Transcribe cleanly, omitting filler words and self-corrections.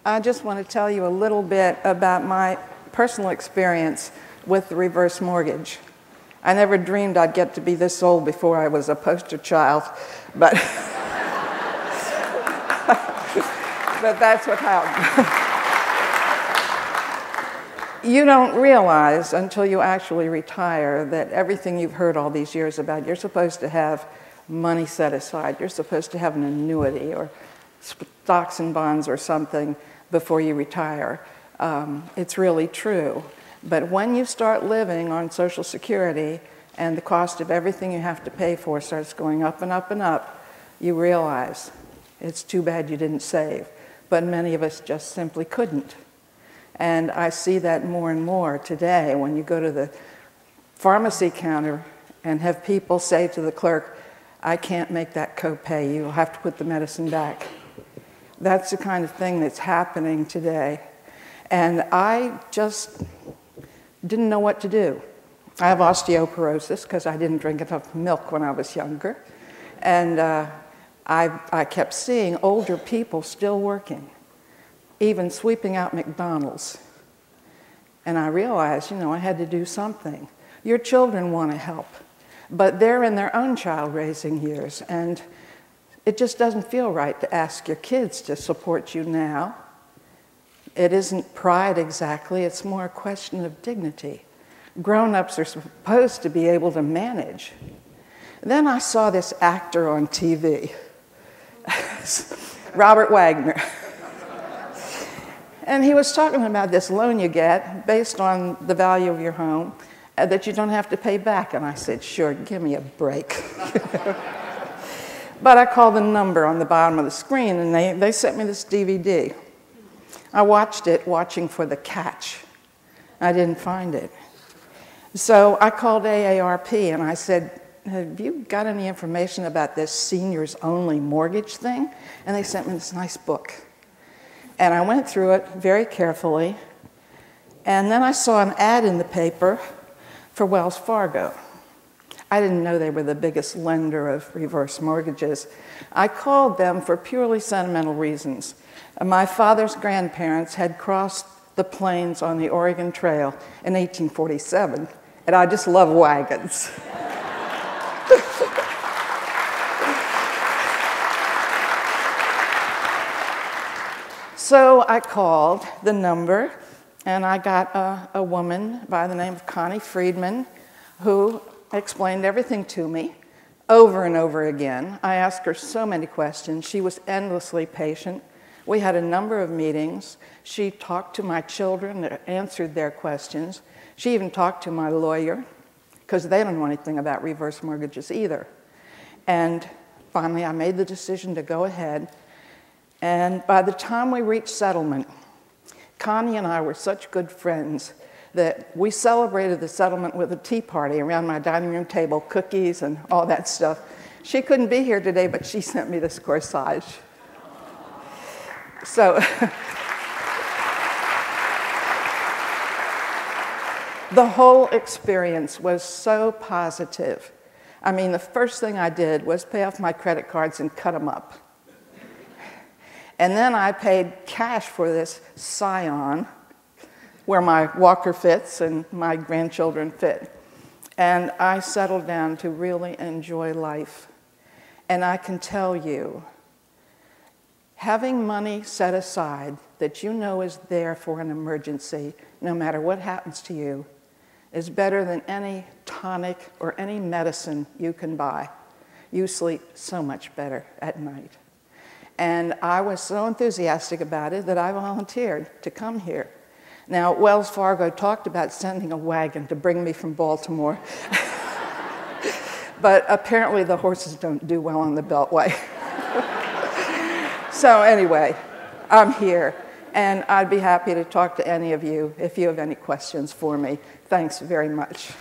I just want to tell you a little bit about my personal experience with the reverse mortgage. I never dreamed I'd get to be this old before I was a poster child, but, but that's what happened. You don't realize until you actually retire that everything you've heard all these years about, you're supposed to have money set aside, you're supposed to have an annuity or stocks and bonds or something before you retire. It's really true. But when you start living on Social Security and the cost of everything you have to pay for starts going up and up and up, you realize it's too bad you didn't save. But many of us just simply couldn't. And I see that more and more today when you go to the pharmacy counter and have people say to the clerk, I can't make that copay, you'll have to put the medicine back. That's the kind of thing that's happening today. And I just didn't know what to do. I have osteoporosis because I didn't drink enough milk when I was younger. And I kept seeing older people still working, even sweeping out McDonald's. And I realized, I had to do something. Your children want to help, but they're in their own child-raising years, and it just doesn't feel right to ask your kids to support you now. It isn't pride exactly, it's more a question of dignity. Grown-ups are supposed to be able to manage. Then I saw this actor on TV, Robert Wagner. And he was talking about this loan you get based on the value of your home that you don't have to pay back. And I said, sure, give me a break. But I called the number on the bottom of the screen, and they sent me this DVD. I watched it, watching for the catch. I didn't find it. So I called AARP, and I said, have you got any information about this seniors-only mortgage thing? And they sent me this nice book. And I went through it very carefully, and then I saw an ad in the paper for Wells Fargo. I didn't know they were the biggest lender of reverse mortgages. I called them for purely sentimental reasons. My father's grandparents had crossed the plains on the Oregon Trail in 1847, and I just love wagons. So I called the number, and I got a woman by the name of Connie Friedman who explained everything to me over and over again. I asked her so many questions. She was endlessly patient. We had a number of meetings. She talked to my children, answered their questions. She even talked to my lawyer, because they don't know anything about reverse mortgages either. And finally, I made the decision to go ahead. And by the time we reached settlement, Connie and I were such good friends that we celebrated the settlement with a tea party around my dining room table, cookies and all that stuff. She couldn't be here today, but she sent me this corsage. So the whole experience was so positive. I mean, the first thing I did was pay off my credit cards and cut them up. And then I paid cash for this Scion, where my walker fits and my grandchildren fit. And I settled down to really enjoy life. And I can tell you, having money set aside that you know is there for an emergency, no matter what happens to you, is better than any tonic or any medicine you can buy. You sleep so much better at night. And I was so enthusiastic about it that I volunteered to come here. Now, Wells Fargo talked about sending a wagon to bring me from Baltimore. But apparently the horses don't do well on the Beltway. So anyway, I'm here, and I'd be happy to talk to any of you if you have any questions for me. Thanks very much.